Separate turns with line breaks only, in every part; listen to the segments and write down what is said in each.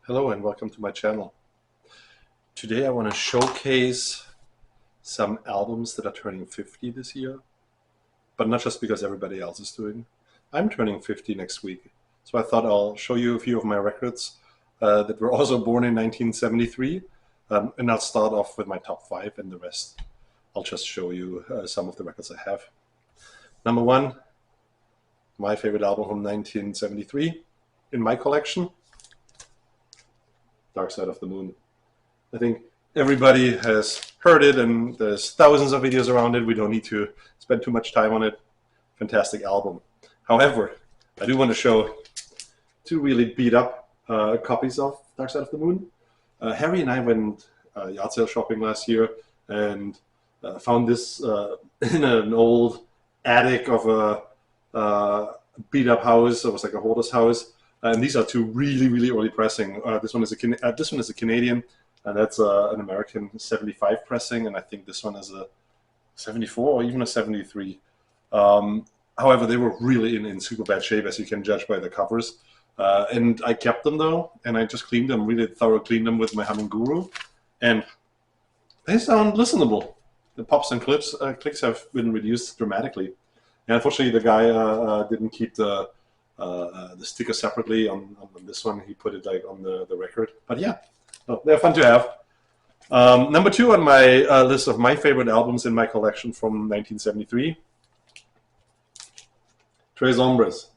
Hello and welcome to my channel. Today I want to showcase some albums that are turning 50 this year, but not just because everybody else is doing. I'm turning 50 next week, so I thought I'll show you a few of my records that were also born in 1973, and I'll start off with my top 5 and the rest. I'll just show you some of the records I have. Number 1, my favorite album from 1973 in my collection, Dark Side of the Moon. I think everybody has heard it and there's thousands of videos around it. We don't need to spend too much time on it. Fantastic album. However, I do want to show two really beat up copies of Dark Side of the Moon. Harry and I went yard sale shopping last year and found this in an old attic of a beat up house. It was like a hoarder's house. And these are two really early pressing. This one is a Canadian, and that's an American 75 pressing, and I think this one is a 74 or even a 73. However, they were really in super bad shape, as you can judge by the covers. And I kept them though, and I just cleaned them, really thorough cleaned them with my Humming Guru, and they sound listenable. The pops and clicks have been reduced dramatically. And unfortunately, the guy didn't keep the sticker separately on this one. He put it like on the record. But yeah, they're fun to have. Number 2 on my list of my favorite albums in my collection from 1973, Tres Hombres.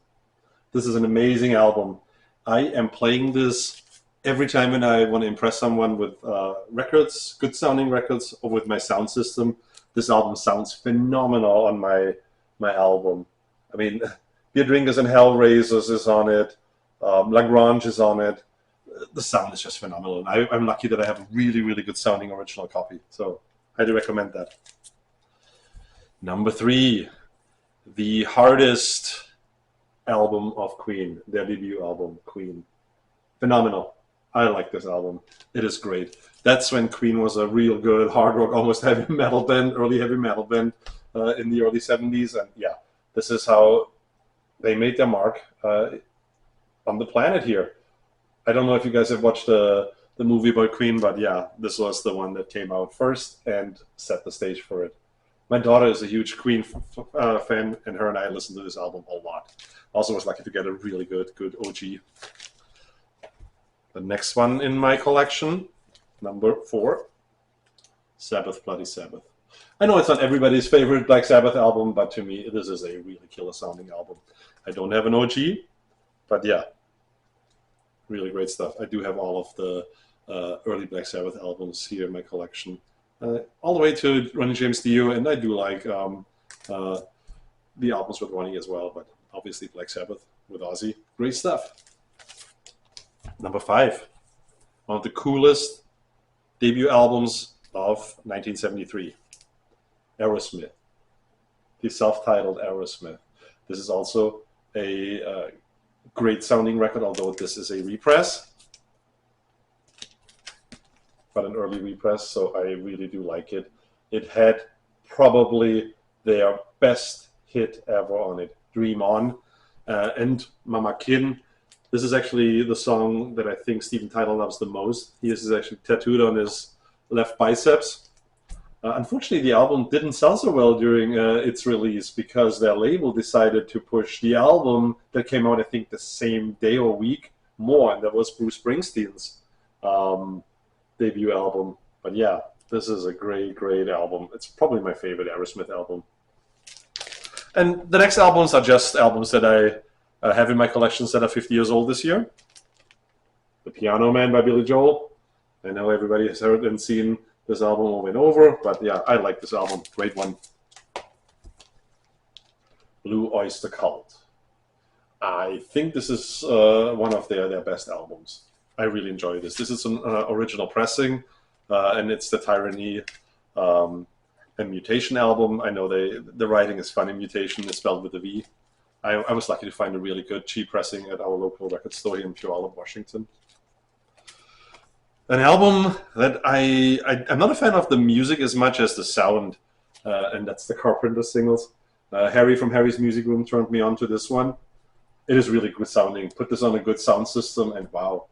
This is an amazing album. I am playing this every time when I want to impress someone with records, good sounding records, or with my sound system. This album sounds phenomenal on my album. I mean, Beer Drinkers and Hellraisers is on it. Lagrange is on it. The sound is just phenomenal. And I'm lucky that I have a really good sounding original copy. So highly recommend that. Number 3, the hardest album of Queen, their debut album, Queen. Phenomenal. I like this album. It is great. That's when Queen was a real good hard rock, almost heavy metal band, early heavy metal band in the early 70s. And yeah, this is how they made their mark on the planet here. I don't know if you guys have watched the movie about Queen, but yeah, this was the one that came out first and set the stage for it. My daughter is a huge Queen fan, and her and I listen to this album a lot. Also was lucky to get a really good OG. The next one in my collection, number 4, Sabbath, Bloody Sabbath. I know it's not everybody's favorite Black Sabbath album, but to me, this is a really killer sounding album. I don't have an OG, but yeah, really great stuff. I do have all of the early Black Sabbath albums here in my collection, all the way to Ronnie James Dio, and I do like the albums with Ronnie as well, but obviously Black Sabbath with Ozzy, great stuff. Number 5, one of the coolest debut albums of 1973. Aerosmith, the self-titled Aerosmith. This is also a great sounding record, although this is a repress, but an early repress, so I really do like it. It had probably their best hit ever on it, Dream On, and Mama Kin. This is actually the song that I think Steven Tyler loves the most. He is actually tattooed on his left biceps. Unfortunately, the album didn't sell so well during its release because their label decided to push the album that came out, I think, the same day or week more, and that was Bruce Springsteen's debut album. But yeah, this is a great album. It's probably my favorite Aerosmith album. And the next albums are just albums that I have in my collections that are 50 years old this year. The Piano Man by Billy Joel. I know everybody has heard and seen this album over and over, but yeah, I like this album. Great one. Blue Oyster Cult. I think this is one of their best albums. I really enjoy this. This is an original pressing, and it's the Tyranny and Mutation album. I know the writing is funny. Mutation is spelled with a V. I was lucky to find a really good cheap pressing at our local record store here in Puyallup, Washington. An album that I'm not a fan of the music as much as the sound, and that's the Carpenter singles. Harry from Harry's Music Room turned me on to this one. It is really good sounding. Put this on a good sound system, and wow,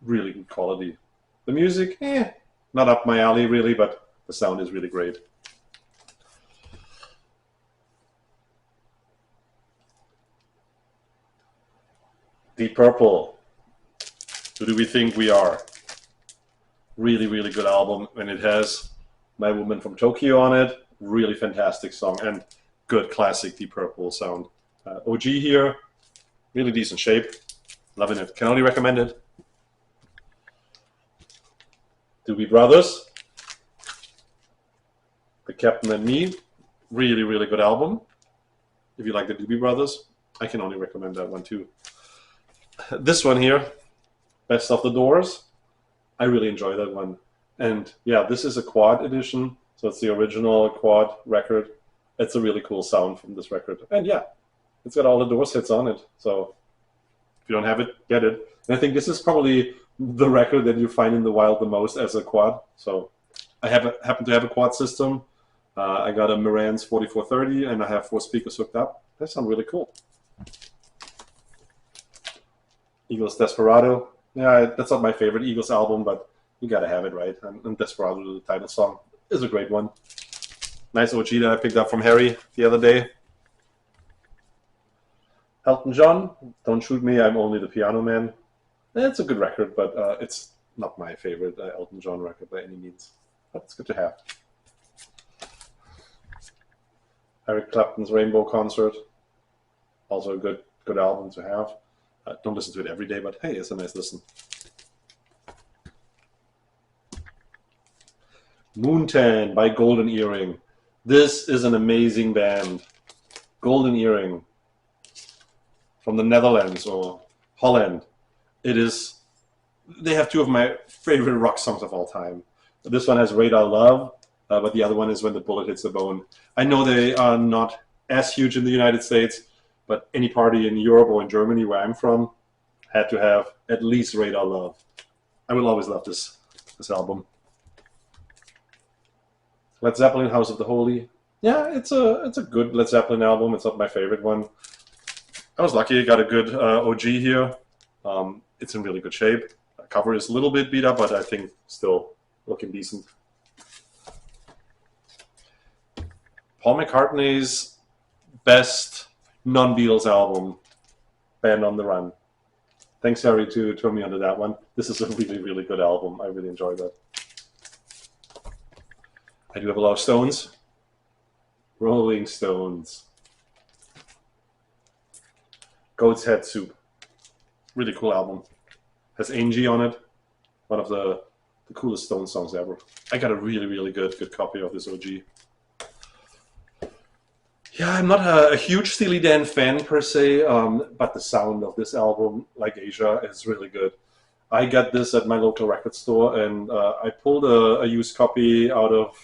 really good quality. The music, not up my alley really, but the sound is really great. Deep Purple. Who do we think we are? Really, really good album, and it has My Woman from Tokyo on it. Really fantastic song and good classic Deep Purple sound. OG here, really decent shape. Loving it. Can only recommend it. Doobie Brothers, The Captain and Me. Really, really good album. If you like the Doobie Brothers, I can only recommend that one too. This one here, Best of the Doors. I really enjoy that one. And yeah, this is a quad edition, so it's the original quad record. It's a really cool sound from this record. And yeah, it's got all the Doors hits on it. So if you don't have it, get it. And I think this is probably the record that you find in the wild the most as a quad. So I happen to have a quad system. I got a Marantz 4430 and I have 4 speakers hooked up. They sound really cool. Eagles Desperado. Yeah, that's not my favorite Eagles album, but you gotta have it, right? And Desperado, the title song, is a great one. Nice OG that I picked up from Harry the other day. Elton John, Don't Shoot Me, I'm Only the Piano Man. It's a good record, but it's not my favorite Elton John record by any means. But it's good to have. Eric Clapton's Rainbow Concert, also a good album to have. Don't listen to it every day, but hey, it's a nice listen. Moontan by Golden Earring. This is an amazing band. Golden Earring from the Netherlands or Holland. They have 2 of my favorite rock songs of all time. This one has Radar Love, but the other one is When the Bullet Hits the Bone. I know they are not as huge in the United States, but any party in Europe or in Germany where I'm from had to have at least Radar Love. I will always love this album. Led Zeppelin, House of the Holy. Yeah, it's a good Led Zeppelin album. It's not my favorite one. I was lucky I got a good OG here. It's in really good shape. The cover is a little bit beat up, but I think still looking decent. Paul McCartney's best non-Beatles album, Band on the Run. Thanks, Harry, to turn me onto that one. This is a really, really good album. I really enjoyed that. I do have a lot of Stones. Rolling Stones. Goat's Head Soup. Really cool album. Has Angie on it. One of the coolest Stones songs ever. I got a really, really good copy of this OG. Yeah, I'm not a huge Steely Dan fan per se, but the sound of this album, like Asia, is really good. I got this at my local record store, and I pulled a used copy out of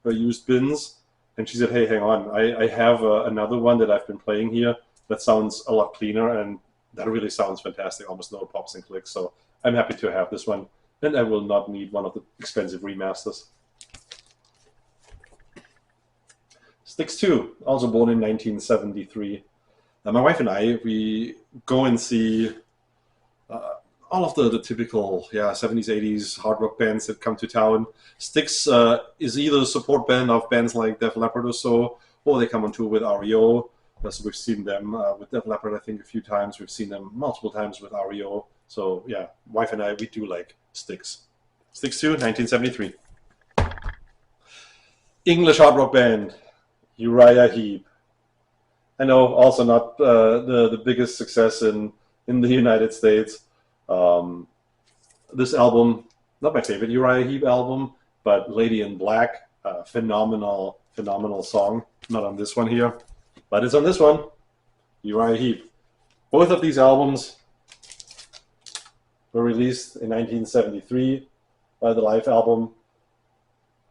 the used bins, and she said, hey, hang on, I have another one that I've been playing here that sounds a lot cleaner, and that really sounds fantastic, almost no pops and clicks, so I'm happy to have this one, and I will not need one of the expensive remasters. Styx 2, also born in 1973. My wife and I, we go and see all of the typical 70s, 80s hard rock bands that come to town. Styx is either a support band of bands like Def Leppard or so, or they come on tour with REO. So we've seen them with Def Leppard, I think, a few times. We've seen them multiple times with REO. So yeah, wife and I, we do like Styx. Styx 2, 1973. English hard rock band, Uriah Heep. I know, also not the biggest success in the United States. This album, not my favorite Uriah Heep album, but Lady in Black, phenomenal song. Not on this one here, but it's on this one, Uriah Heep. Both of these albums were released in 1973, the live album.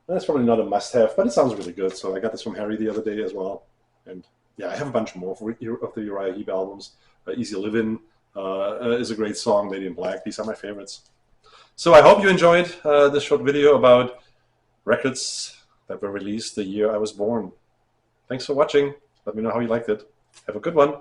That's probably not a must-have, but it sounds really good. So I got this from Harry the other day as well. And yeah, I have a bunch more of the Uriah Heep albums. Easy Livin' is a great song. Lady in Black, these are my favorites. So I hope you enjoyed this short video about records that were released the year I was born. Thanks for watching. Let me know how you liked it. Have a good one.